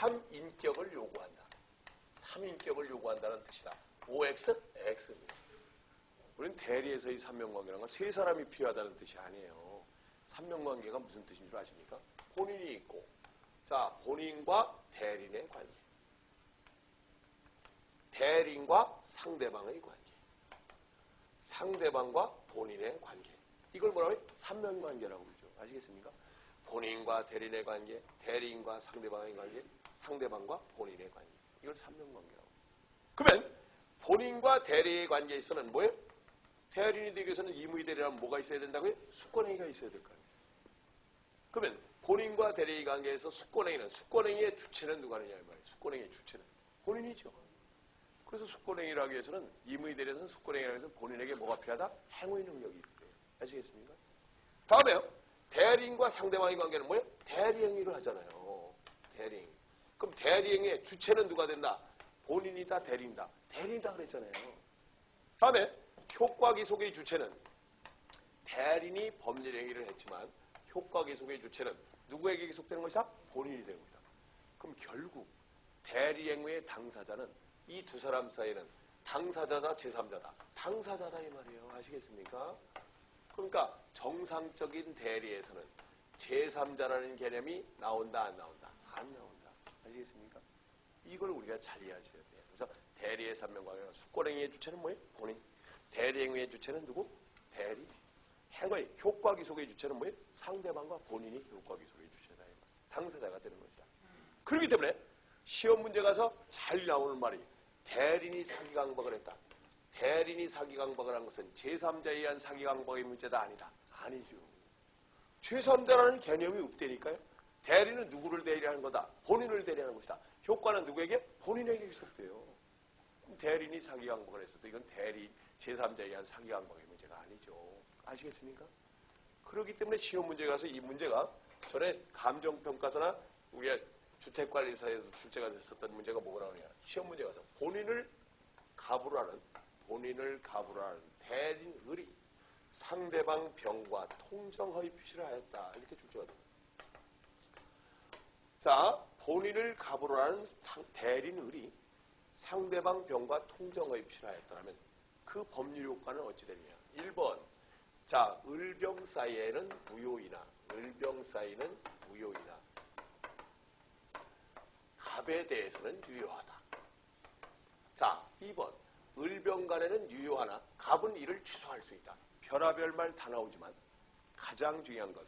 3인격을 요구한다. 3인격을 요구한다는 뜻이다. OX, X입니다. 우리는 대리에서의 삼명관계라는 건 세 사람이 필요하다는 뜻이 아니에요. 삼명관계가 무슨 뜻인 줄 아십니까? 본인이 있고, 자, 본인과 대리인의 관계. 대리인과 상대방의 관계. 상대방과 본인의 관계. 이걸 뭐라고 해요? 삼명관계라고 그러죠. 아시겠습니까? 본인과 대리인의 관계, 대리인과 상대방의 관계, 상대방과 본인의 관계. 이걸 삼명관계라고. 그러면 본인과 대리의 관계에 있어서는 뭐예요? 대리인이 되기 위해서는 이무이대리라면 뭐가 있어야 된다고요? 수권행위가 있어야 될 거예요. 그러면 본인과 대리의 관계에서 수권행위의 주체는 누가 하느냐 이 말이에요. 수권행위의 주체는 본인이죠. 그래서 수권행위를 하기 위해서는 이무이대리에서는 수권행위를 하기 위해서는 본인에게 뭐가 필요하다? 행위 능력이 필요해요. 아시겠습니까? 다음에요. 대리인과 상대방의 관계는 뭐예요? 대리행위를 하잖아요. 대리행위. 그럼 대리행위의 주체는 누가 된다? 본인이다, 대리인이다. 대리인이다 그랬잖아요. 다음에 효과기속의 주체는 대리인이 법률행위를 했지만 효과기속의 주체는 누구에게 기속되는 것이다? 본인이 되는 것이다. 그럼 결국 대리행위의 당사자는 이 두 사람 사이에는 당사자다, 제3자다. 당사자다 이 말이에요. 아시겠습니까? 그러니까 정상적인 대리에서는 제3자라는 개념이 나온다, 안 나온다? 안 나온다. 아시겠습니까? 이걸 우리가 잘 이해하셔야 돼요. 그래서 대리의 삼명관계는 수권행위의 주체는 뭐예요? 본인. 대리행위의 주체는 누구? 대리. 행위, 효과기속의 주체는 뭐예요? 상대방과 본인이 효과기속의 주체다. 당사자가 되는 것이다. 그렇기 때문에 시험 문제 가서 잘 나오는 말이 대리인이 사기강박을 했다. 대리인이 사기강박을 한 것은 제3자에 의한 사기강박의 문제다. 아니다. 아니죠. 제3자라는 개념이 없다니까요. 대리는 누구를 대리하는 거다? 본인을 대리하는 것이다. 효과는 누구에게? 본인에게 기속돼요. 대리인이 사기강박을 했어도 이건 제3자에 의한 사기강박의 문제가 아니죠. 아시겠습니까? 그렇기 때문에 시험 문제에 가서 이 문제가 전에 감정평가서나 우리가 주택관리사에서 출제가 됐었던 문제가 뭐가 나오냐. 시험 문제에 가서 본인을 갑으로 하는 대리인 의리 상대방 병과 통정허위 표시를 하였다. 이렇게 출제가 됩니다. 자, 본인을 갑으로 하는 대리인 의리 상대방 병과 통정허위 표시를 하였다면 그 법률 효과는 어찌 되느냐. 1번. 자, 을병 사이에는 무효이나 갑에 대해서는 유효하다. 자, 2번. 을병 간에는 유효하나 갑은 이를 취소할 수 있다. 별하별 말 다 나오지만 가장 중요한 건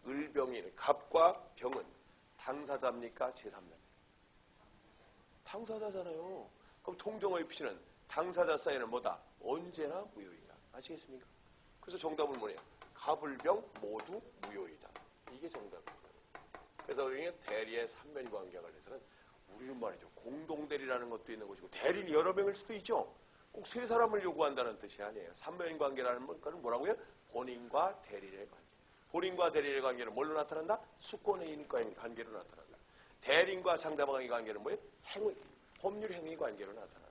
을병인 갑과 병은 당사자입니까? 제3자입니까? 당사자잖아요. 그럼 통정허위 표시는 당사자 사이에는 뭐다? 언제나 무효이다. 아시겠습니까? 그래서 정답은 뭐냐? 갑을병 모두 무효이다. 이게 정답입니다. 그래서 우리는 대리의 삼면관계에 관해서는 우리는 말이죠. 공동대리라는 것도 있는 것이고 대리는 여러 명일 수도 있죠. 꼭 세 사람을 요구한다는 뜻이 아니에요. 삼면관계라는 것은 뭐라고요? 본인과 대리의 관계. 본인과 대리의 관계는 뭘로 나타난다? 수권의 관계로 나타난다. 대리인과 상대방의 관계는 뭐예요? 행위, 법률 행위 관계로 나타난다.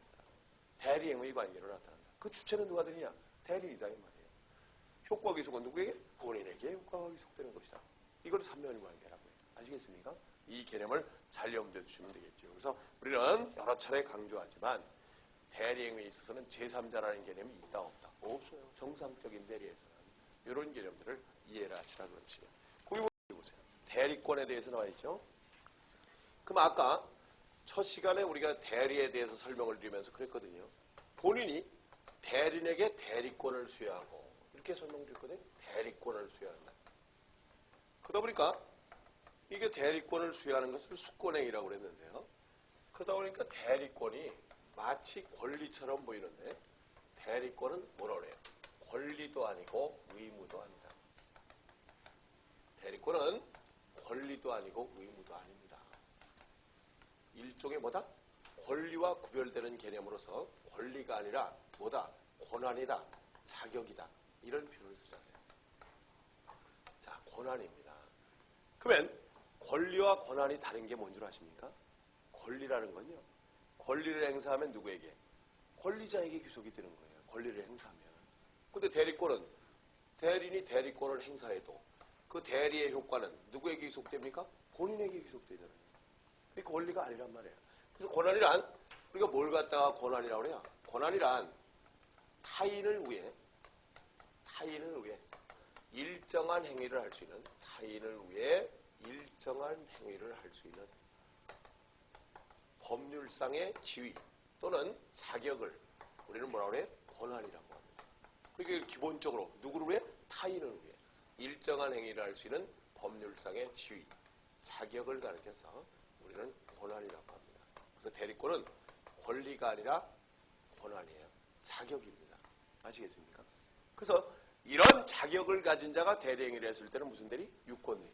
대리행위 관계로 나타난다. 그 주체는 누가 되느냐? 대리이다 이 말이에요. 효과기속은 누구에게? 본인에게 효과가 기속되는 것이다. 이걸 삼면관계라고 해요. 아시겠습니까? 이 개념을 잘 염두에 두시면 되겠죠. 그래서 우리는 여러 차례 강조하지만 대리행위에 있어서는 제3자라는 개념이 있다 없다? 없어요. 정상적인 대리에서는 이런 개념들을 이해를 하시라 그렇지. 거기 보세요. 대리권에 대해서 나와 있죠. 그럼 아까 첫 시간에 우리가 대리에 대해서 설명을 드리면서 그랬거든요. 본인이 대리인에게 대리권을 수여하고 이렇게 설명드렸거든요. 대리권을 수여한다. 그러다 보니까 이게 대리권을 수여하는 것을 수권행위라고 그랬는데요. 그러다 보니까 대리권이 마치 권리처럼 보이는데 대리권은 뭐라 그래요? 권리도 아니고 의무도 아니다. 대리권은 권리도 아니고 의무도 아닙니다. 일종의 뭐다? 권리와 구별되는 개념으로서 권리가 아니라 뭐다? 권한이다. 자격이다. 이런 표현을 쓰잖아요. 자, 권한입니다. 그러면 권리와 권한이 다른 게 뭔 줄 아십니까? 권리라는 건요. 권리를 행사하면 누구에게? 권리자에게 귀속이 되는 거예요. 권리를 행사하면. 근데 대리권은 대리인이 대리권을 행사해도 그 대리의 효과는 누구에게 귀속됩니까? 본인에게 귀속되잖아요. 이 권리가 아니란 말이에요. 그래서 권한이란 우리가 뭘 갖다가 권한이라고 그래요? 권한이란 타인을 위해 일정한 행위를 할 수 있는 타인을 위해 일정한 행위를 할 수 있는 법률상의 지위 또는 자격을 우리는 뭐라고 그래요? 권한이라고 합니다. 그러니까 기본적으로 누구를 위해? 타인을 위해 일정한 행위를 할 수 있는 법률상의 지위, 자격을 가리켜서 우리는 권한이라고 합니다. 그래서 대리권은 권리가 아니라 권한이에요. 자격입니다. 아시겠습니까? 그래서 이런 자격을 가진 자가 대리행위를 했을 때는 무슨 대리? 유권대리.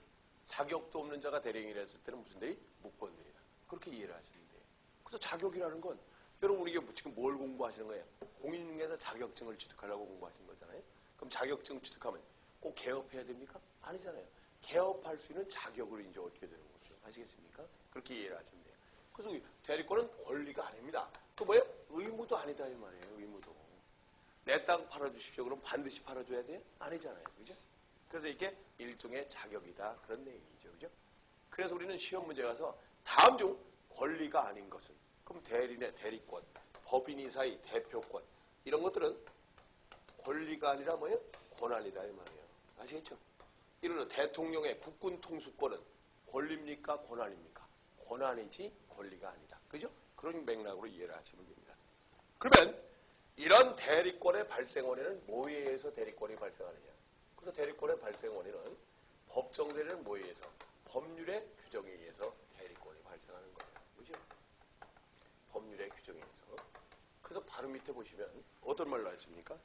자격도 없는 자가 대리행위를 했을 때는 무슨 대리? 무권대리다. 그렇게 이해를 하시면 돼요. 그래서 자격이라는 건 여러분 우리 지금 뭘 공부하시는 거예요? 공인중개사 자격증을 취득하려고 공부하시는 거잖아요. 그럼 자격증 취득하면 꼭 개업해야 됩니까? 아니잖아요. 개업할 수 있는 자격을 이제 얻게 되는 거죠. 아시겠습니까? 그렇게 이해를 하시면 돼요. 그래서 대리권은 권리가 아닙니다. 또 뭐예요? 의무도 아니다 이 말이에요. 의무도. 내 땅 팔아주십시오. 그럼 반드시 팔아줘야 돼요? 아니잖아요. 그죠? 그래서 이게 일종의 자격이다. 그런 내용이죠. 그죠? 그래서 우리는 시험 문제 가서 다음 중 권리가 아닌 것은 그럼 대리인의 대리권, 법인이 사이 대표권 이런 것들은 권리가 아니라 뭐예요? 권한이다 이 말이에요. 아시겠죠? 이런 대통령의 국군 통수권은 권리입니까? 권한입니까? 권한이지 권리가 아니다. 그죠? 그런 맥락으로 이해를 하시면 됩니다. 그러면 이런 대리권의 발생 원인은 뭐에 의해서 대리권이 발생하느냐? 그래서 대리권의 발생 원인은 법정 대리는 뭐에 의해서? 법률의 규정에 의해서 대리권이 발생하는 거예요. 그죠? 법률의 규정에 의해서. 그래서 바로 밑에 보시면 어떤 말로 하십니까?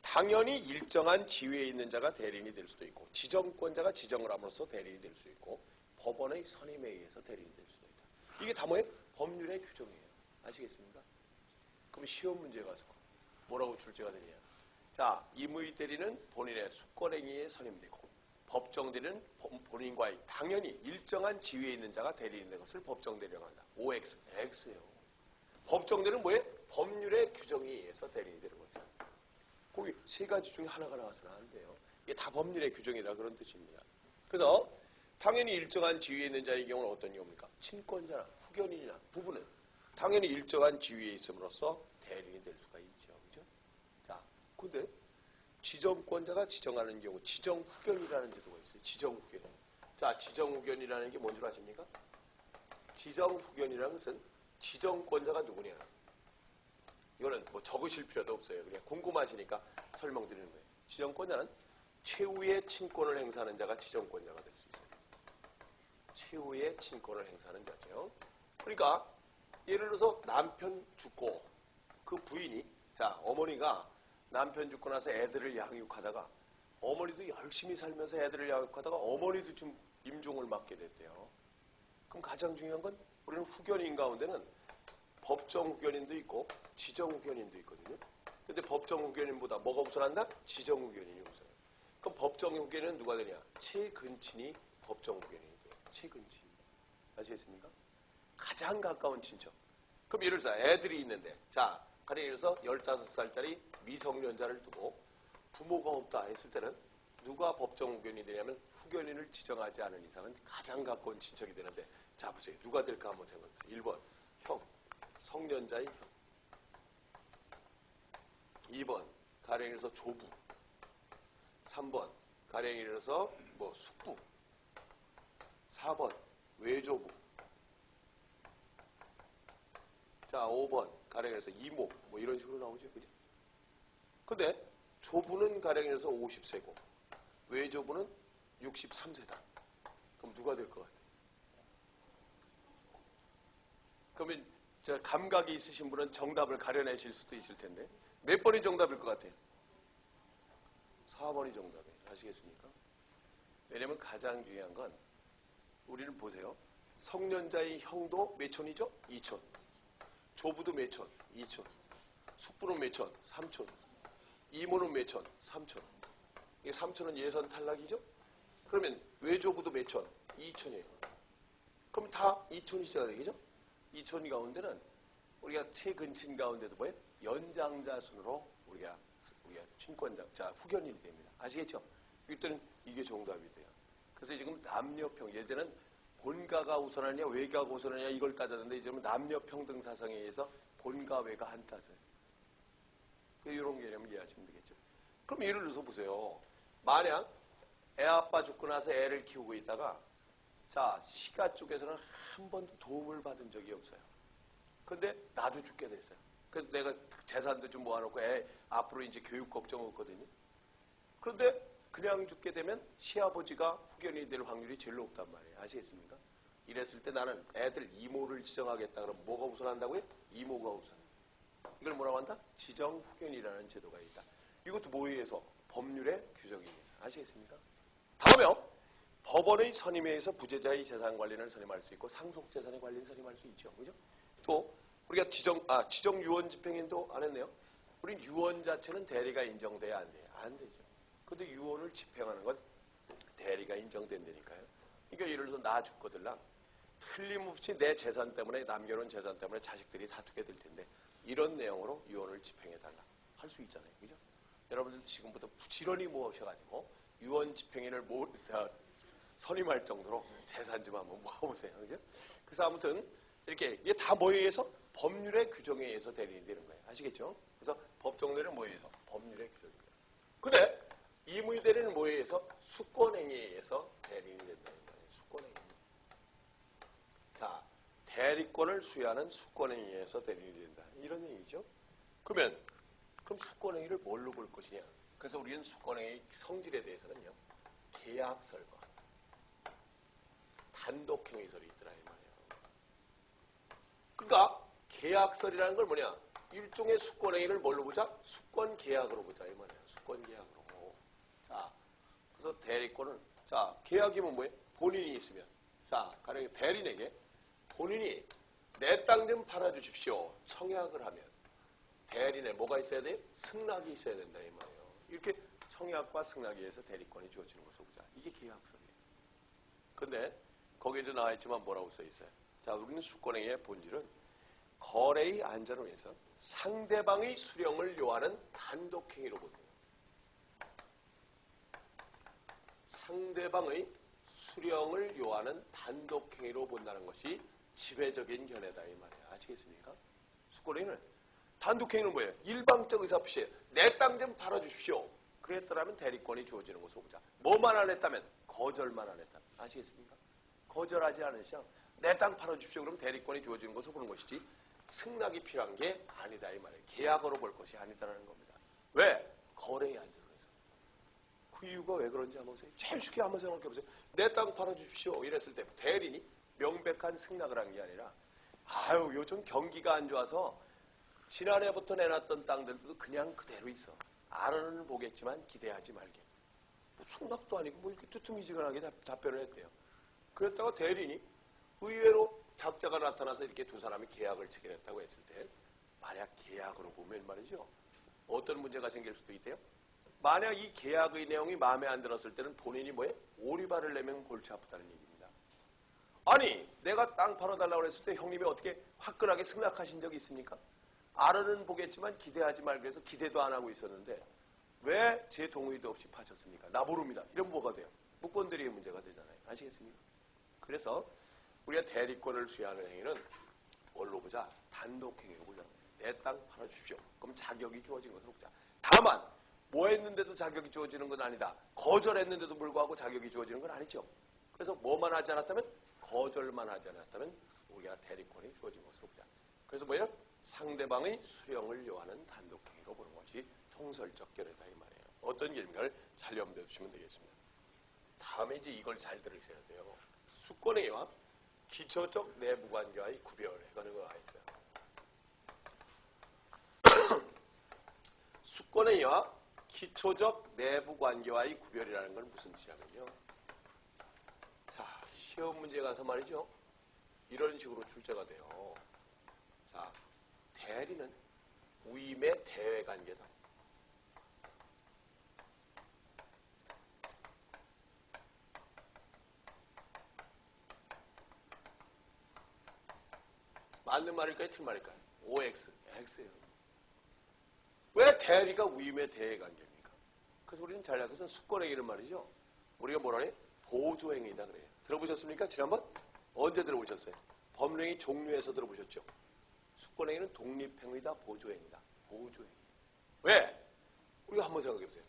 당연히 일정한 지위에 있는 자가 대리인이 될 수도 있고 지정권자가 지정을 함으로써 대리인이 될 수 있고 법원의 선임에 의해서 대리인이 될 수도 있다. 이게 다 뭐예요? 법률의 규정이에요. 아시겠습니까? 그럼 시험 문제에 가서 뭐라고 출제가 되냐? 자, 임의 대리는 본인의 수권행위에 선임되고 법정 대리는 본인과의 당연히 일정한 지위에 있는 자가 대리인이 된 것을 법정 대리라고 한다. OX, X예요. 법정 대리는 뭐예요? 법률의 규정에 의해서 대리인이 되는 거죠. 거기 세 가지 중에 하나가 나와서는 안 돼요. 이게 다 법률의 규정이다 그런 뜻입니다. 그래서 당연히 일정한 지위에 있는 자의 경우는 어떤 경우입니까? 친권자나 후견인이나 부부는 당연히 일정한 지위에 있음으로써 대리인이 될 수가 있죠. 그죠? 자, 근데 지정권자가 지정하는 경우 지정후견이라는 제도가 있어요. 지정후견. 자, 지정후견이라는 게 뭔 줄 아십니까? 지정후견이라는 것은 지정권자가 누구냐? 이거는 뭐 적으실 필요도 없어요. 그냥 궁금하시니까 설명드리는 거예요. 지정권자는 최후의 친권을 행사하는 자가 지정권자가 될 수 있어요. 최후의 친권을 행사하는 자죠. 그러니까 예를 들어서 남편 죽고 그 부인이 자 어머니가 남편 죽고 나서 애들을 양육하다가 어머니도 열심히 살면서 애들을 양육하다가 어머니도 좀 임종을 맞게 됐대요. 그럼 가장 중요한 건 우리는 후견인 가운데는 법정 후견인도 있고 지정 후견인도 있거든요. 근데 법정 후견인보다 뭐가 우선한다? 지정 후견인이 우선해요. 그럼 법정 후견인은 누가 되냐? 최근친이 법정 후견인이 돼요. 최근친. 아시겠습니까? 가장 가까운 친척. 그럼 예를 들어서 애들이 있는데 자 가령 예를 들어서 15살짜리 미성년자를 두고 부모가 없다 했을 때는 누가 법정 후견인이 되냐면 후견인을 지정하지 않은 이상은 가장 가까운 친척이 되는데 자 보세요. 누가 될까 한번 생각해보세요. 1번 형. 성년자의 형. 2번 가령이라서 조부. 3번 가령이라서 뭐 숙부. 4번 외조부. 자 5번 가령이라서 이모 뭐 이런 식으로 나오죠. 그죠? 근데 조부는 가령이라서 50세고 외조부는 63세다. 그럼 누가 될 것 같아요? 그러면 저 감각이 있으신 분은 정답을 가려내실 수도 있을 텐데 몇 번이 정답일 것 같아요? 4번이 정답이에요. 아시겠습니까? 왜냐면 가장 중요한 건 우리는 보세요. 성년자의 형도 몇 촌이죠? 2촌. 조부도 몇 촌? 2촌. 숙부는 몇 촌? 3촌. 이모는 몇 촌? 3촌. 이게 3촌은 예선 탈락이죠? 그러면 외조부도 몇 촌? 2촌이에요. 그럼 다 2촌이잖아요. 그죠? 2촌 가운데는 우리가 최근친 가운데도 뭐예요? 연장자 순으로 우리가 친권자, 자, 후견인이 됩니다. 아시겠죠? 이때는 이게 정답이 돼요. 그래서 지금 남녀평, 예전엔 본가가 우선하냐 외가가 우선하냐 이걸 따졌는데 이제는 남녀 평등 사상에 의해서 본가 외가 안 따져요. 이런 개념을 이해하시면 되겠죠. 그럼 예를 들어서 보세요. 만약 애 아빠 죽고 나서 애를 키우고 있다가 자 시가 쪽에서는 한 번도 도움을 받은 적이 없어요. 근데 나도 죽게 됐어요. 그래서 내가 재산도 좀 모아놓고 애 앞으로 이제 교육 걱정 없거든요. 그런데 그냥 죽게 되면 시아버지가 후견이 될 확률이 제일 높단 말이에요. 아시겠습니까? 이랬을 때 나는 애들 이모를 지정하겠다. 그럼 뭐가 우선한다고요? 이모가 우선. 이걸 뭐라고 한다? 지정 후견이라는 제도가 있다. 이것도 뭐에 의해서? 법률의 규정에 의해서. 아시겠습니까? 다음에요. 법원의 선임에 의해서 부재자의 재산 관리를 선임할 수 있고 상속 재산의 관리를 선임할 수 있죠. 그죠? 또 우리가 지정 유언 집행인도 안 했네요. 우린 유언 자체는 대리가 인정돼야 안 돼요. 안 되죠. 근데 유언을 집행하는 건 대리가 인정된다니까요. 그러니까 예를 들어서 나 죽거들랑 틀림없이 내 재산 때문에 남겨놓은 재산 때문에 자식들이 다투게 될 텐데 이런 내용으로 유언을 집행해달라 할 수 있잖아요. 그죠? 여러분들 지금부터 부지런히 모으셔가지고 유언 집행인을 선임할 정도로 재산 좀 한번 모아보세요. 그죠? 그래서 아무튼 이렇게 이게 다 뭐에 의해서? 법률의 규정에 의해서 대리인이 되는 거예요. 아시겠죠? 그래서 법정대리는 뭐에 의해서? 법률의 규정입니다. 근데 이무의 대리는 뭐에 의해서? 수권행위에 의해서 대리인이 된다는 거예요. 수권행위. 자, 대리권을 수여하는 수권행위에 의해서 대리인이 된다. 이런 얘기죠. 그럼 수권행위를 뭘로 볼 것이냐? 그래서 우리는 수권행위 성질에 대해서는요. 계약설과 단독행위설이 있더라 이 말이에요. 그러니까 계약설이라는 걸 뭐냐? 일종의 수권행위를 뭘로 보자? 수권계약으로 보자 이 말이에요. 수권계약으로. 자, 그래서 대리권을 자 계약이면 뭐예요? 본인이 있으면 자 가령 대리인에게 본인이 내 땅 좀 팔아주십시오. 청약을 하면 대리인에 뭐가 있어야 돼요? 승낙이 있어야 된다 이 말이에요. 이렇게 청약과 승낙에 의해서 대리권이 주어지는 것을 보자. 이게 계약설이에요. 근데 거기에도 나와 있지만 뭐라고 써 있어요? 자, 우리는 수권행위의 본질은 거래의 안전을 위해서 상대방의 수령을 요하는 단독행위로 보는 거예요. 상대방의 수령을 요하는 단독행위로 본다는 것이 지배적인 견해다 이 말이에요. 아시겠습니까? 수권행위는 단독행위는 뭐예요? 일방적 의사표시예요. 내 땅 좀 팔아주십시오. 그랬더라면 대리권이 주어지는 것을 보자. 뭐만 안 했다면? 거절만 안 했다면. 아시겠습니까? 거절하지 않은 이상 내 땅 팔아주십시오. 그럼 대리권이 주어지는 것을 보는 것이지 승낙이 필요한 게 아니다 이 말이에요. 계약으로 볼 것이 아니다라는 겁니다. 왜? 거래의 안전을 위해서. 그 이유가 왜 그런지 한번 보세요. 제일 쉽게 한번 생각해 보세요. 내 땅 팔아주십시오. 이랬을 때 대리인이 명백한 승낙을 한 게 아니라 아유 요즘 경기가 안 좋아서 지난해부터 내놨던 땅들도 그냥 그대로 있어. 알아는 보겠지만 기대하지 말게. 뭐 승낙도 아니고 뭐 이렇게 뜨뜻미지근하게 답변을 했대요. 그랬다가 대리인이 의외로 작자가 나타나서 이렇게 두 사람이 계약을 체결했다고 했을 때 만약 계약으로 보면 말이죠. 어떤 문제가 생길 수도 있대요. 만약 이 계약의 내용이 마음에 안 들었을 때는 본인이 뭐예요? 오리발을 내면 골치 아프다는 얘기입니다. 아니 내가 땅 팔아달라고 했을 때 형님이 어떻게 화끈하게 승낙하신 적이 있습니까? 알아는 보겠지만 기대하지 말고 해서 기대도 안 하고 있었는데 왜 제 동의도 없이 파셨습니까? 나 모릅니다. 이러면 뭐가 돼요? 무권들이의 문제가 되잖아요. 아시겠습니까? 그래서 우리가 대리권을 수여하는 행위는 뭘로 보자? 단독행위로 보자. 내 땅 팔아주십시오. 그럼 자격이 주어진 것으로 보자. 다만 뭐 했는데도 자격이 주어지는 건 아니다. 거절했는데도 불구하고 자격이 주어지는 건 아니죠. 그래서 뭐만 하지 않았다면? 거절만 하지 않았다면 우리가 대리권이 주어진 것으로 보자. 그래서 뭐예요? 상대방의 수령을 요하는 단독행위로 보는 것이 통설적 견해다 이 말이에요. 어떤 견해를 잘 염두에 두시면 되겠습니다. 다음에 이제 이걸 잘 들으셔야 돼요. 수권행위와 기초적 내부관계와의 구별해가는 거가 있어요. 수권행위와 기초적 내부관계와의 구별이라는 건 무슨 뜻이냐면요. 자, 시험 문제 가서 말이죠. 이런 식으로 출제가 돼요. 자, 대리는 위임의 대외관계다. 맞는 말일까요? 틀린 말일까요? OX, X예요. 왜 대리가 위임의 대외관계입니까? 그래서 우리는 잘 알고 있는 수권행위는 말이죠. 우리가 뭐라 해요? 보조행위다 그래요. 들어보셨습니까? 지난번? 언제 들어보셨어요? 법령의 종류에서 들어보셨죠? 수권행위는 독립행위다, 보조행위다. 보조행위. 왜? 우리가 한번 생각해보세요.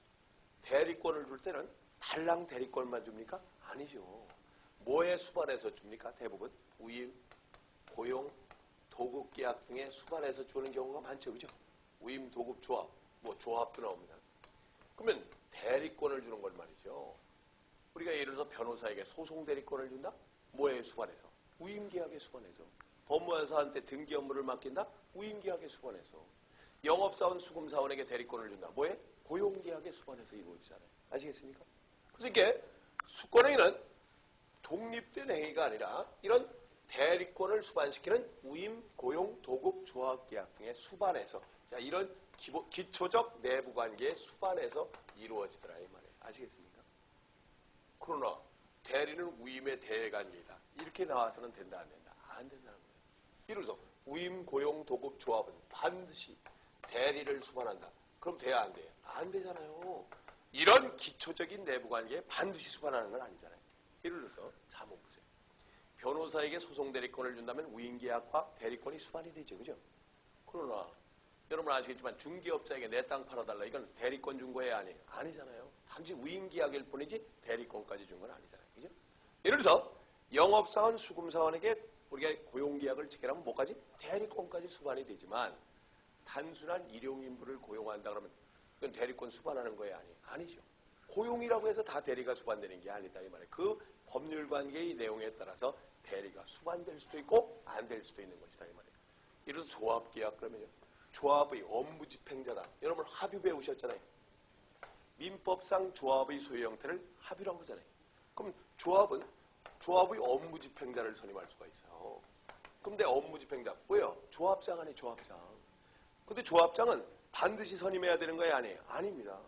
대리권을 줄 때는 달랑 대리권만 줍니까? 아니죠. 뭐에 수반해서 줍니까? 대부분 우임, 고용, 도급계약 등의 수반해서 주는 경우가 많죠. 그죠? 우임, 도급, 조합, 뭐 조합도 나옵니다. 그러면 대리권을 주는 건 말이죠. 우리가 예를 들어서 변호사에게 소송 대리권을 준다? 뭐에 수반해서? 우임계약에 수반해서. 법무사한테 등기 업무를 맡긴다? 우임계약에 수반해서. 영업사원, 수금사원에게 대리권을 준다. 뭐에? 고용계약에 수반해서 이루어지잖아요. 아시겠습니까? 그래서 이게 수권행위는 독립된 행위가 아니라 이런 대리권을 수반시키는 우임, 고용, 도급, 조합계약 등의 수반해서 자, 이런 기초적 내부관계에 수반해서 이루어지더라 이 말이에요. 아시겠습니까? 그러나 대리는 우임의 대관계이다. 이렇게 나와서는 된다 안 된다? 안 된다는 거예요. 예를 들어서 우임, 고용, 도급, 조합은 반드시 대리를 수반한다. 그럼 돼야 안 돼요? 안 되잖아요. 이런 기초적인 내부관계에 반드시 수반하는 건 아니잖아요. 예를 들어서 자 한번 보세요. 변호사에게 소송 대리권을 준다면 우임계약과 대리권이 수반이 되죠. 그죠? 그러나 여러분 아시겠지만 중개업자에게 내 땅 팔아달라. 이건 대리권 준 거예요? 아니에요? 아니잖아요. 단지 우임계약일 뿐이지 대리권까지 준 건 아니잖아요. 그죠? 예를 들어서 영업사원, 수금사원에게 우리가 고용계약을 체결하면 뭐까지? 대리권까지 수반이 되지만 단순한 일용인부를 고용한다 그러면 그건 대리권 수반하는 거예요? 아니에요? 아니죠. 고용이라고 해서 다 대리가 수반되는 게 아니다 이 말이에요. 그 법률관계의 내용에 따라서 대리가 수반될 수도 있고 안 될 수도 있는 것이다 이 말이에요. 예를 들어서 조합계약 그러면요. 조합의 업무집행자다. 여러분 합의 배우셨잖아요. 민법상 조합의 소유 형태를 합의라고 그러잖아요. 그럼 조합은 조합의 업무집행자를 선임할 수가 있어요. 그런데 업무집행자 뭐예요? 조합장 아니에요? 조합장. 근데 조합장은 반드시 선임해야 되는 거예요? 아니에요? 아닙니다.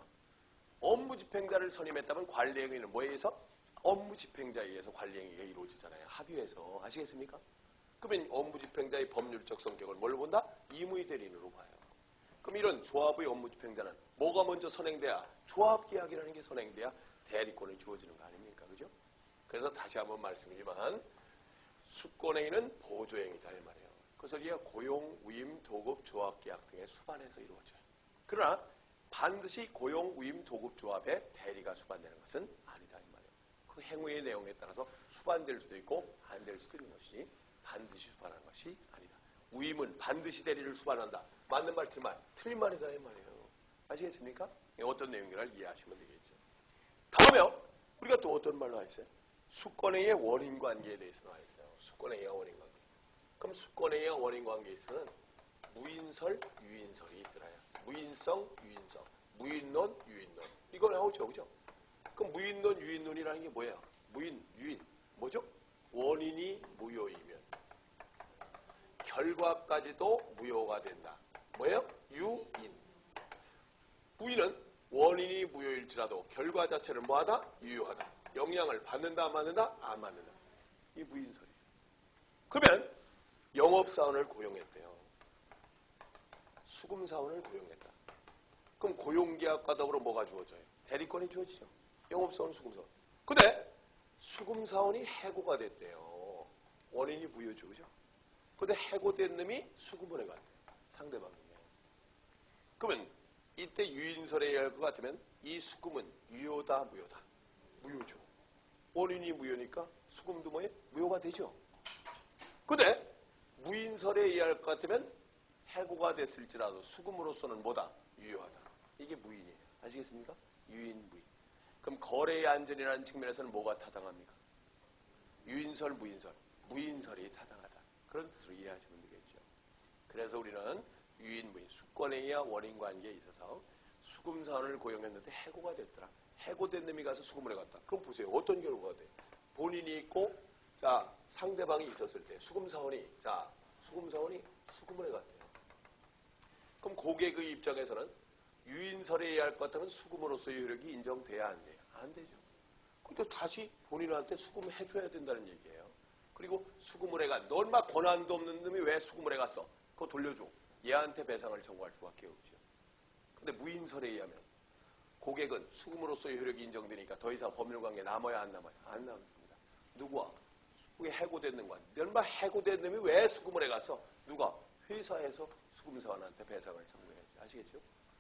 업무집행자를 선임했다면 관리행위는 뭐에 의해서? 업무집행자에 의해서 관리행위가 이루어지잖아요. 합의해서. 아시겠습니까? 그러면 업무집행자의 법률적 성격을 뭘로 본다? 임의 대리인으로 봐요. 그럼 이런 조합의 업무집행자는 뭐가 먼저 선행돼야? 조합계약이라는 게 선행돼야 대리권이 주어지는 거 아닙니까? 그죠? 그래서 다시 한번 말씀드리지만 수권행위는 보조행위다 이 말이에요. 그래서 이게 고용, 우임, 도급, 조합계약 등의 수반해서 이루어져요. 그러나 반드시 고용, 우임, 도급, 조합에 대리가 수반되는 것은 아니다 이 말이에요. 그 행위의 내용에 따라서 수반될 수도 있고 안 될 수도 있는 것이 반드시 수반하는 것이 아니다. 우임은 반드시 대리를 수반한다. 맞는 말, 틀린 말? 틀린 말이다 이 말이에요. 아시겠습니까? 어떤 내용인가를 이해하시면 되겠죠. 다음에 우리가 또 어떤 말로 나와 있어요? 수권행위의 원인관계에 대해서 나와 있어요. 수권행위와 원인관계. 그럼 수권행위와 원인관계에 있어서는 무인설, 유인설이 있더라요. 무인성, 유인성, 무인론, 유인론. 이거 나오죠, 그죠? 그럼 무인론, 유인론이라는 게 뭐예요? 무인, 유인, 뭐죠? 원인이 무효이면 결과까지도 무효가 된다. 뭐예요? 유인. 무인은 원인이 무효일지라도 결과 자체를 뭐하다? 유효하다. 영향을 받는다, 안 받는다? 안 받는다. 이 무인설이에요. 그러면 영업사원을 고용했대요. 수금사원을 고용했다. 그럼 고용계약과 더불어 뭐가 주어져요? 대리권이 주어지죠. 영업사원, 수금사원. 근데 수금사원이 해고가 됐대요. 원인이 무효죠. 그죠? 근데 해고된 놈이 수금을 해갔대요. 상대방이. 그러면 이때 유인설에 의할 것 같으면 이 수금은 유효다, 무효다? 무효죠. 원인이 무효니까 수금도 뭐예요? 무효가 되죠. 근데 무인설에 의할 것 같으면 해고가 됐을지라도 수금으로서는 뭐다? 유효하다. 이게 무인이에요. 아시겠습니까? 유인, 무인. 그럼 거래의 안전이라는 측면에서는 뭐가 타당합니까? 유인설, 무인설. 무인설이 타당하다. 그런 뜻으로 이해하시면 되겠죠. 그래서 우리는 유인, 무인, 수권행위와 원인관계에 있어서 수금사원을 고용했는데 해고가 됐더라. 해고된 놈이 가서 수금을 해갔다. 그럼 보세요. 어떤 결과가 돼요? 본인이 있고 자 상대방이 있었을 때 수금사원이 수금을 해갔대요. 그럼 고객의 입장에서는 유인설에 의할 것 같으면 수금으로서의 효력이 인정돼야 안 돼요? 안 되죠. 그러니까 다시 본인한테 수금을 해줘야 된다는 얘기예요. 그리고 수금을 해가 넌 막 권한도 없는 놈이 왜 수금을 해갔어? 그거 돌려줘. 얘한테 배상을 청구할 수밖에 없죠. 근데 무인설에 의하면 고객은 수금으로서의 효력이 인정되니까 더 이상 법률관계 남아야 안 남아요? 안 남습니다. 누구와? 그게 해고된 놈과 얼마 해고된 놈이 왜 수금을 해가서 누가 회사에서 수금사원한테 배상을 청구해야지. 아시겠죠?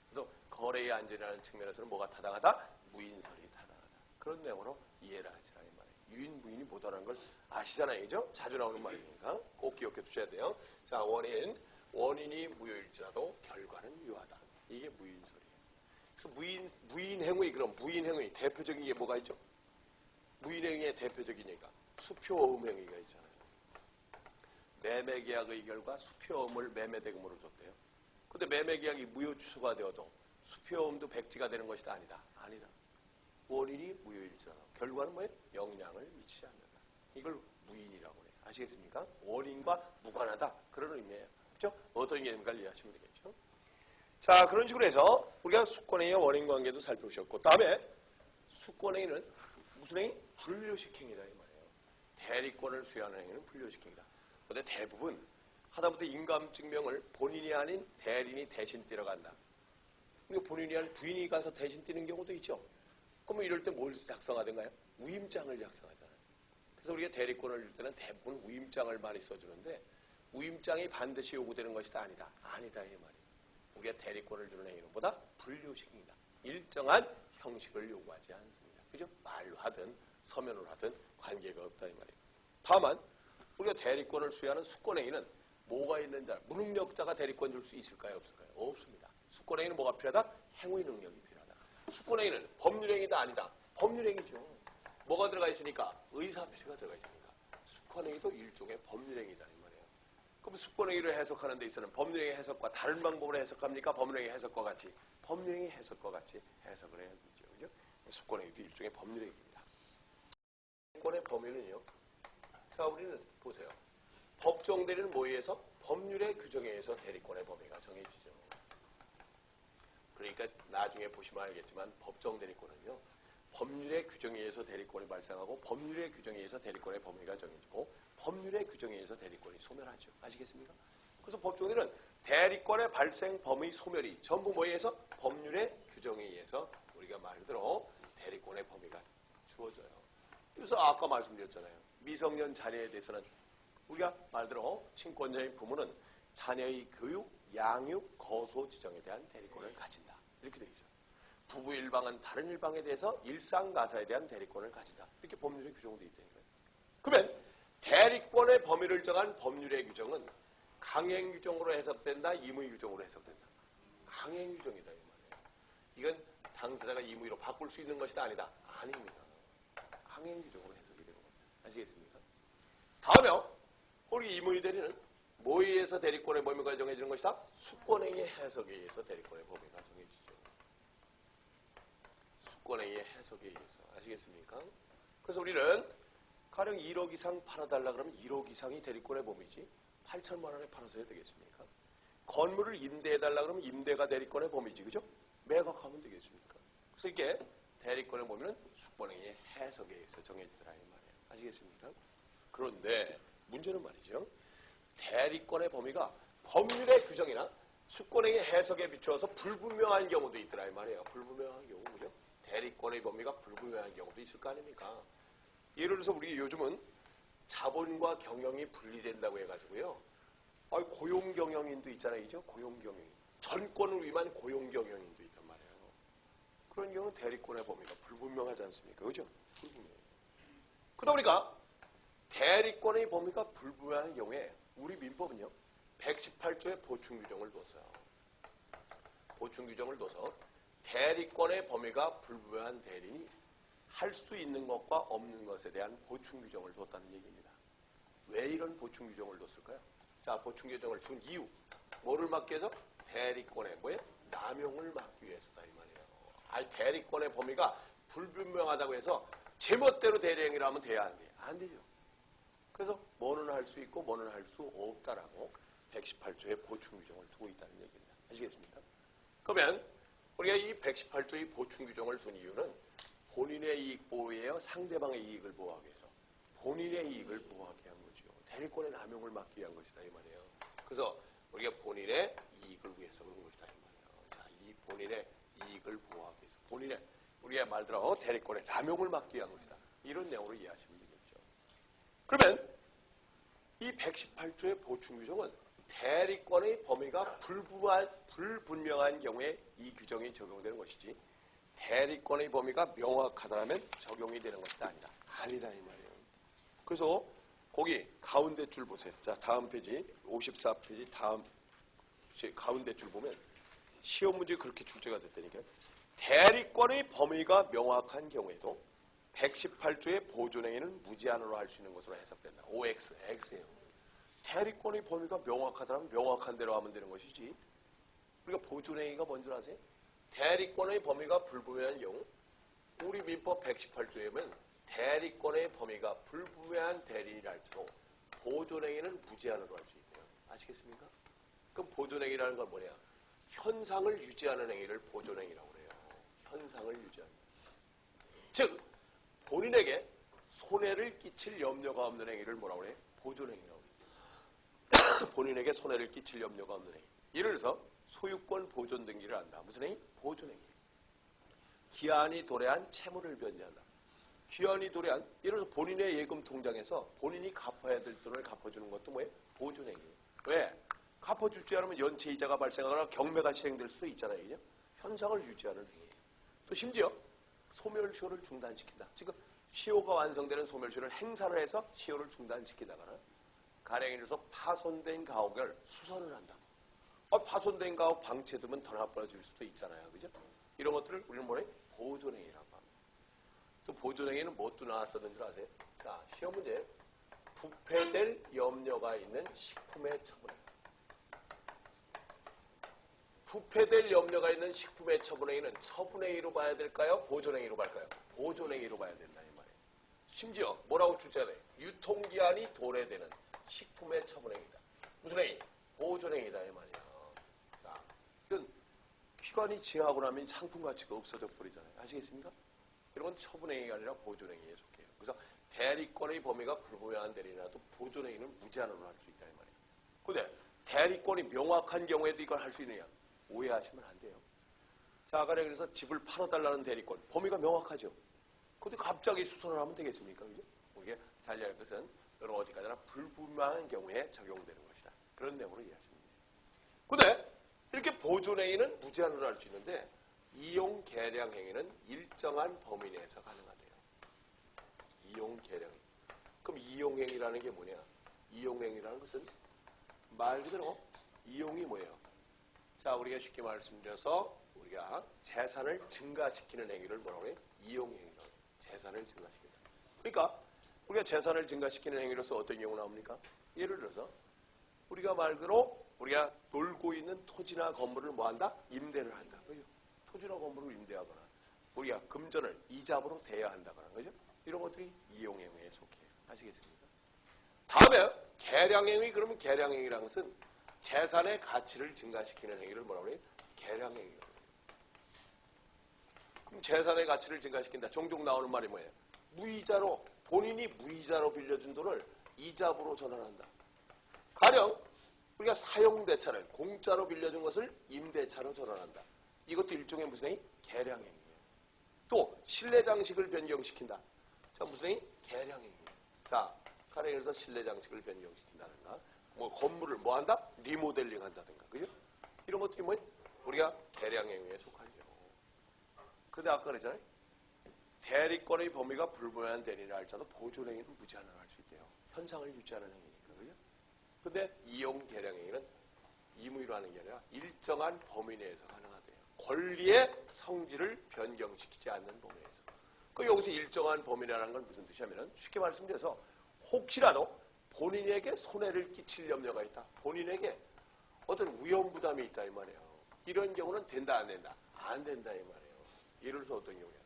그래서 거래의 안전이라는 측면에서는 뭐가 타당하다? 무인설이 타당하다. 그런 내용으로 이해를 하시라 이 말이에요. 유인 부인이 못하는 걸 아시잖아요. 그죠? 자주 나오는 말이니까 꼭 기억해 두셔야 돼요. 자, 원인이 무효일지라도 결과는 유효하다. 이게 무인설이에요. 그래서 무인행위, 그럼 무인행위 대표적인 게 뭐가 있죠? 무인행위의 대표적인 얘기가 수표음행위가 있잖아요. 매매계약 의결과 수표음을 매매대금으로 줬대요. 근데 매매계약이 무효 취소가 되어도 수표음도 백지가 되는 것이다. 아니다. 아니다. 원인이 무효일지라도 결과는 뭐예요? 영향을 미치지 않는다. 이걸 무인이라고 해요. 아시겠습니까? 원인과 무관하다. 그런 의미예요. 그렇죠? 어떤 개념인가를 이해하시면 되겠죠. 자, 그런 식으로 해서 우리가 수권행위와 원인관계도 살펴보셨고, 다음에 수권행위는 무슨 행위? 불료식행위다 이 말이에요. 대리권을 수여하는 행위는 불료식행위다. 그런데 대부분 하다못해 인감증명을 본인이 아닌 대리인이 대신 띄러 간다. 그러니까 본인이 아닌 부인이 가서 대신 띄는 경우도 있죠. 그러면 이럴 때 뭘 작성하던가요? 우임장을 작성하잖아요. 그래서 우리가 대리권을 줄 때는 대부분 우임장을 많이 써주는데 우임장이 반드시 요구되는 것이다. 아니다. 아니다 이 말이에요. 우리가 대리권을 주는 행위는 보다 불료식행위다. 일정한 형식을 요구하지 않습니다. 그죠? 말로 하든 서면으로 하든 관계가 없다 이 말이에요. 다만 우리가 대리권을 수여하는 수권행위는 뭐가 있는 자, 무능력자가 대리권 줄 수 있을까요? 없을까요? 없습니다. 수권행위는 뭐가 필요하다? 행위 능력이 필요하다. 수권행위는 법률행위다 아니다? 법률행위죠. 뭐가 들어가 있으니까? 의사표시가 들어가 있으니까. 수권행위도 일종의 법률행위다 이 말이에요. 그럼 수권행위를 해석하는 데 있어서는 법률행위 해석과 다른 방법으로 해석합니까? 법률행위 해석과 같이? 법률행위 해석과 같이 해석을 해야 되죠. 그죠? 수권행위도 일종의 법률행위입니다. 대리권의 범위는요. 자, 우리는 보세요. 법정 대리는 뭐에 의해서? 법률의 규정에 의해서 대리권의 범위가 정해지죠. 그러니까 나중에 보시면 알겠지만 법정 대리권은요. 법률의 규정에 의해서 대리권이 발생하고 법률의 규정에 의해서 대리권의 범위가 정해지고 법률의 규정에 의해서 대리권이 소멸하죠. 아시겠습니까? 그래서 법정 대리는 대리권의 발생 범위 소멸이 전부 뭐에 의해서? 법률의 규정에 의해서 우리가 말 그대로 대리권의 범위가 주어져요. 그래서 아까 말씀드렸잖아요. 미성년 자녀에 대해서는 우리가 말대로 친권자인 부모는 자녀의 교육, 양육, 거소 지정에 대한 대리권을 가진다. 이렇게 되어 있죠. 부부 일방은 다른 일방에 대해서 일상가사에 대한 대리권을 가진다. 이렇게 법률의 규정으로 되어 있다니까요. 그러면 대리권의 범위를 정한 법률의 규정은 강행 규정으로 해석된다, 임의 규정으로 해석된다. 강행 규정이다 이 말이에요. 이건 당사자가 임의로 바꿀 수 있는 것이다 아니다. 아닙니다. 강행 규정으로 해석이 되는 겁니다. 아시겠습니까? 다음에요. 우리 임의 대리는 뭐에 의해서 대리권의 범위가 정해지는 것이다? 수권행위의 해석에 의해서 대리권의 범위가 정해지죠. 수권행위의 해석에 의해서. 아시겠습니까? 그래서 우리는 가령 1억 이상 팔아달라 그러면 1억 이상이 대리권의 범위지 8천만 원에 팔아서야 되겠습니까? 건물을 임대해달라 그러면 임대가 대리권의 범위지. 그죠? 매각하면 되겠습니까? 그래서 이게 대리권의 범위는 수권행위의 해석에 의해서 정해지더라 이 말이에요. 아시겠습니까? 그런데 문제는 말이죠. 대리권의 범위가 법률의 규정이나 수권행위 해석에 비추어서 불분명한 경우도 있더라 이 말이에요. 불분명한 경우, 그죠? 대리권의 범위가 불분명한 경우도 있을 거 아닙니까? 예를 들어서 우리 요즘은 자본과 경영이 분리된다고 해가지고요. 고용경영인도 있잖아요, 그죠? 고용경영인. 전권을 위한 고용경영인도 있단 말이에요. 그런 경우는 대리권의 범위가 불분명하지 않습니까? 그죠? 불분명해요. 그러다 보니까 대리권의 범위가 불분명한 경우에 우리 민법은요. 118조의 보충규정을 뒀어요. 보충규정을 둬서 대리권의 범위가 불분명한 대리인이 할 수 있는 것과 없는 것에 대한 보충규정을 뒀다는 얘기입니다. 왜 이런 보충규정을 뒀을까요? 자, 보충규정을 둔 이유. 뭐를 막기 위해서? 대리권의 남용을 막기 위해서다 이 말이에요. 대리권의 범위가 불분명하다고 해서 제멋대로 대리행위를 하면 돼야 안 돼요? 안 되죠. 그래서 뭐는 할 수 있고 뭐는 할 수 없다라고 118조의 보충규정을 두고 있다는 얘기입니다. 아시겠습니까? 그러면 우리가 이 118조의 보충규정을 둔 이유는 본인의 이익 보호예요? 상대방의 이익을 보호하기 위해서? 본인의 이익을 보호하기 위한 거죠. 대리권의 남용을 막기 위한 것이다 이 말이에요. 그래서 우리가 본인의 이익을 위해서 그런 것이다 이 말이에요. 자, 이 본인의 이익을 보호하기 위해서 본인의 우리가 말대로 대리권의 남용을 막기 위한 것이다. 이런 내용으로 이해하시면 되겠죠. 그러면 이 118조의 보충 규정은 대리권의 범위가 불분명한 경우에 이 규정이 적용되는 것이지 대리권의 범위가 명확하다면 적용이 되는 것이 아니다 이 말이에요. 그래서 거기 가운데 줄 보세요. 자, 다음 페이지 54페이지 다음 가운데 줄 보면 시험 문제 그렇게 출제가 됐다니까요. 대리권의 범위가 명확한 경우에도 118조의 보존행위는 무제한으로 할 수 있는 것으로 해석된다. OX, X예요. 대리권의 범위가 명확하다면 명확한 대로 하면 되는 것이지. 우리가 보존행위가 뭔 줄 아세요? 대리권의 범위가 불분명한 경우 우리 민법 118조에 보면 대리권의 범위가 불분명한 대리랄지도 보존행위는 무제한으로 할 수 있대요. 아시겠습니까? 그럼 보존행위라는 건 뭐냐? 현상을 유지하는 행위를 보존행위라고 그래요. 현상을 유지하는. 즉 본인에게 손해를 끼칠 염려가 없는 행위를 뭐라고 그래요? 보존행위라고 그래요. 본인에게 손해를 끼칠 염려가 없는 행위. 예를 들어서 소유권 보존 등기를 한다. 무슨 행위? 보존행위. 기한이 도래한 채무를 변제한다. 기한이 도래한 예를 들어서 본인의 예금 통장에서 본인이 갚아야 될 돈을 갚아주는 것도 뭐예요? 보존행위예요. 왜? 갚아주지 않으면 연체 이자가 발생하거나 경매가 실행될 수도 있잖아요. 그죠? 현상을 유지하는 행위예요. 또 심지어 소멸시효를 중단시킨다. 지금 시효가 완성되는 소멸시효를 행사를 해서 시효를 중단시키다거나 가령 예를 들어서 파손된 가옥을 수선을 한다. 파손된 가옥 방치해두면 더 나빠질 수도 있잖아요. 그죠? 이런 것들을 우리는 뭐래? 보존행위라고 합니다. 또 보존행위는 뭣도 나왔었는 줄 아세요? 자, 시험 문제. 부패될 염려가 있는 식품의 처분. 부패될 염려가 있는 식품의 처분행위는 처분행위로 봐야 될까요? 보존행위로 볼까요? 보존행위로 봐야 된다 이 말이에요. 심지어 뭐라고 출제돼? 유통기한이 도래되는 식품의 처분행위다. 무슨 행위? 보존행위다 이 말이에요. 자, 이건 기간이 지나고 나면 상품 가치가 없어져 버리잖아요. 아시겠습니까? 이런 건 처분행위가 아니라 보존행위에 속해요. 그래서 대리권의 범위가 불분명한 대리라도 보존행위는 무제한으로 할 수 있다 이 말이에요. 근데 대리권이 명확한 경우에도 이걸 할 수 있느냐? 오해하시면 안 돼요. 자, 아까 그래서 집을 팔아달라는 대리권 범위가 명확하죠. 근데 갑자기 수선을 하면 되겠습니까? 그죠? 이게 잘이할 것은 여러 어디까지나 불분명한 경우에 적용되는 것이다. 그런 내용으로 이해하시면 돼요. 근데 이렇게 보존행위는 무제한으로 할 수 있는데 이용 계량 행위는 일정한 범위 내에서 가능하대요. 이용 계량. 그럼 이용행위라는 게 뭐냐? 이용행위라는 것은 말 그대로 이용이 뭐예요? 자, 우리가 쉽게 말씀드려서 우리가 재산을 증가시키는 행위를 뭐라고 해요? 이용행위라고 해요. 재산을 증가시킨다. 그러니까 우리가 재산을 증가시키는 행위로서 어떤 경우 나옵니까? 예를 들어서 우리가 말 그대로 우리가 놀고 있는 토지나 건물을 뭐한다? 임대를 한다. 그죠? 토지나 건물을 임대하거나 우리가 금전을 이자로 대야 한다거나 그죠? 이런 것들이 이용행위에 속해요. 아시겠습니까? 다음에 계량행위. 그러면 계량행위라는 것은 재산의 가치를 증가시키는 행위를 뭐라고 해요? 계량행위라고 해요. 그럼 재산의 가치를 증가시킨다. 종종 나오는 말이 뭐예요? 무이자로 본인이 무이자로 빌려준 돈을 이자로 전환한다. 가령 우리가 사용대차를 공짜로 빌려준 것을 임대차로 전환한다. 이것도 일종의 무슨 행위? 계량행위예요. 또 실내장식을 변경시킨다. 자, 무슨 행위? 계량행위예요. 자, 가령 해서 실내장식을 변경시킨다든가 뭐 건물을 뭐 한다? 리모델링 한다든가. 그죠? 이런 것들이 뭐예요? 우리가 계량행위에 속하죠. 그런데 아까 그랬잖아요. 대리권의 범위가 불분명한 대리라 할지라도 보존행위는 무제한으로 할 수 있대요. 현상을 유지하는 행위니까. 그죠? 근데 이용 계량행위는 임의로 하는 게 아니라 일정한 범위 내에서 가능하대요. 권리의 성질을 변경시키지 않는 범위 내에서. 그 여기서 일정한 범위라는 건 무슨 뜻이냐면 쉽게 말씀드려서 혹시라도 본인에게 손해를 끼칠 염려가 있다. 본인에게 어떤 위험 부담이 있다 이 말이에요. 이런 경우는 된다 안 된다? 안 된다 이 말이에요. 예를 들어서 어떤 경우야?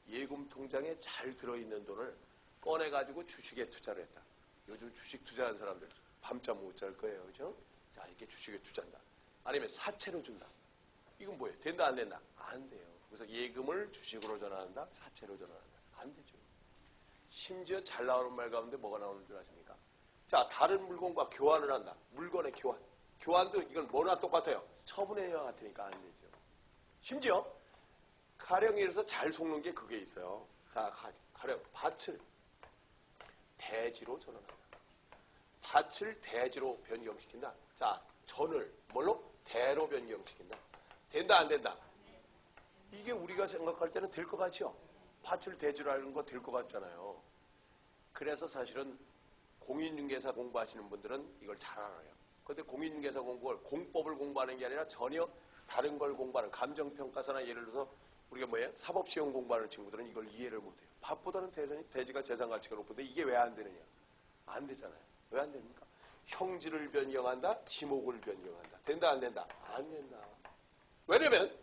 예금 통장에 잘 들어있는 돈을 꺼내가지고 주식에 투자를 했다. 요즘 주식 투자하는 사람들 밤잠 못 잘 거예요. 그죠? 자, 이렇게 주식에 투자한다. 아니면 사채로 준다. 이건 뭐예요? 된다 안 된다? 안 돼요. 그래서 예금을 주식으로 전환한다? 사채로 전환한다? 안 되죠. 심지어 잘 나오는 말 가운데 뭐가 나오는 줄 아십니까? 자, 다른 물건과 교환을 한다. 물건의 교환. 교환도 이건 뭐나 똑같아요. 처분행위와 같으니까 안 되죠. 심지어 가령에서 잘 속는 게 그게 있어요. 자, 가령 밭을 대지로 전환한다. 밭을 대지로 변경시킨다. 자, 전을 뭘로? 대로 변경시킨다. 된다, 안 된다? 이게 우리가 생각할 때는 될 것 같죠? 밭을 대지로 하는 거 될 것 같잖아요. 그래서 사실은 공인중개사 공부하시는 분들은 이걸 잘 알아요. 그런데 공인중개사 공법을 공부하는 게 아니라 전혀 다른 걸 공부하는 감정평가사나 예를 들어서 우리가 사법시험 공부하는 친구들은 이걸 이해를 못해요. 밭보다는 대지가 재산가치가 높은데 이게 왜 안 되느냐? 안 되잖아요. 왜 안 됩니까? 형질을 변경한다, 지목을 변경한다. 된다, 안 된다? 안 된다. 왜냐면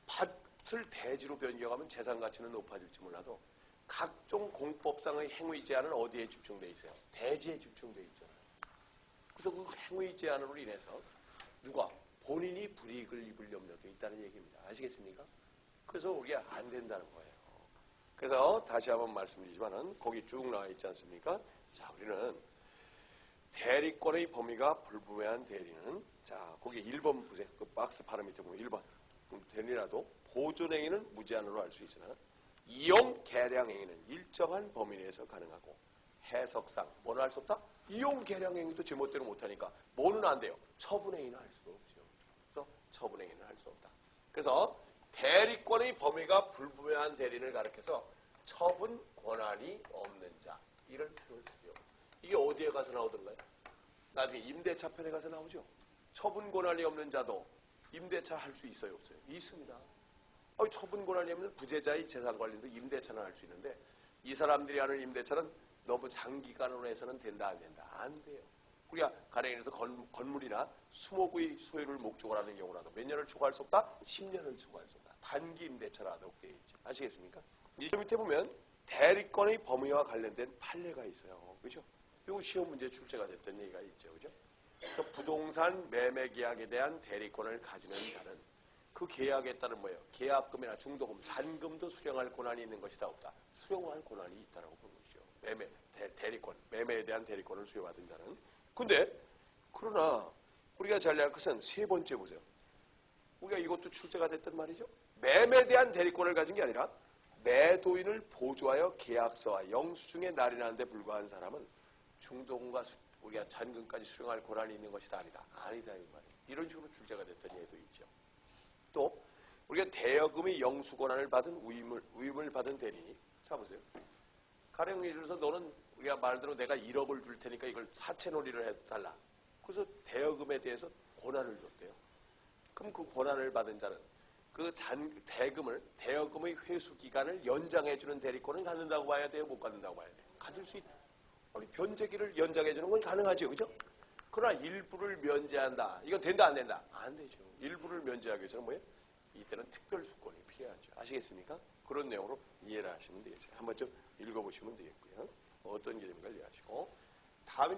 밭을 대지로 변경하면 재산가치는 높아질지 몰라도 각종 공법상의 행위 제한은 어디에 집중되어 있어요? 대지에 집중되어 있잖아요. 그래서 그 행위 제한으로 인해서 누가? 본인이 불이익을 입을 염려도 있다는 얘기입니다. 아시겠습니까? 그래서 우리가 안 된다는 거예요. 그래서 다시 한번 말씀드리지만은 거기 쭉 나와 있지 않습니까? 자, 우리는 대리권의 범위가 불분명한 대리는 자, 거기 1번 보세요. 그 박스 바로 밑에 보면 1번. 대리라도 보존행위는 무제한으로 할 수 있으나 이용 계량행위는 일정한 범위 내에서 가능하고 해석상 뭐는 할 수 없다? 이용 계량행위도 제멋대로 못하니까 뭐는 안 돼요? 처분행위는 할 수가 없죠. 그래서 처분행위는 할 수 없다. 그래서 대리권의 범위가 불분명한 대리를 가리켜서 처분 권한이 없는 자 이를 표현을 쓰죠. 이게 어디에 가서 나오던가요? 나중에 임대차 편에 가서 나오죠. 처분 권한이 없는 자도 임대차 할 수 있어요, 없어요? 있습니다. 처분 권한이 없는 부재자의 재산 관리도 임대차는 할 수 있는데 이 사람들이 하는 임대차는 너무 장기간으로 해서는 된다, 안 된다? 안 돼요. 우리가 가령 해서 건물이나 수목의 소유를 목적으로 하는 경우라도 몇 년을 초과할 수 없다? 10년을 초과할 수 없다. 단기 임대차라도 되어 있죠. 아시겠습니까? 이 밑에 보면 대리권의 범위와 관련된 판례가 있어요. 그죠? 이거 시험 문제 출제가 됐던 얘기가 있죠. 그죠? 그래서 부동산 매매 계약에 대한 대리권을 가지는 자는 그 계약에 따른 뭐예요? 계약금이나 중도금, 잔금도 수령할 권한이 있는 것이다, 없다? 수령할 권한이 있다라고 보는 것이죠. 대리권, 매매에 대한 대리권을 수여받은 자는. 근데 그러나 우리가 잘 알 것은 세 번째 보세요. 우리가 이것도 출제가 됐단 말이죠. 매매에 대한 대리권을 가진 게 아니라 매도인을 보조하여 계약서와 영수증에 날인하는 데 불과한 사람은 중도금과 우리가 잔금까지 수령할 권한이 있는 것이다, 아니다? 아니다, 이 말이에요. 이런 식으로 출제가 됐던 예도 있죠. 또 우리가 대여금의 영수 권한을 받은 위임을 받은 대리인이 자 보세요. 가령 예를 들어서 너는 우리가 말대로 내가 1억을 줄 테니까 이걸 사채놀이를 해달라. 그래서 대여금에 대해서 권한을 줬대요. 그럼 그 권한을 받은 자는 그 대여금의 회수 기간을 연장해주는 대리권을 갖는다고 봐야 돼요? 못 갖는다고 봐야 돼요? 가질 수 있다. 변제기를 연장해주는 건 가능하죠. 그죠? 그러나 일부를 면제한다. 이건 된다, 안 된다? 안 되죠. 일부를 면제하기 위해서는 뭐예요? 이때는 특별수권이 필요하죠. 아시겠습니까? 그런 내용으로 이해를 하시면 되겠어요. 한번 좀 읽어보시면 되겠고요. 어떤 게 됩니까? 이해하시고. 다음에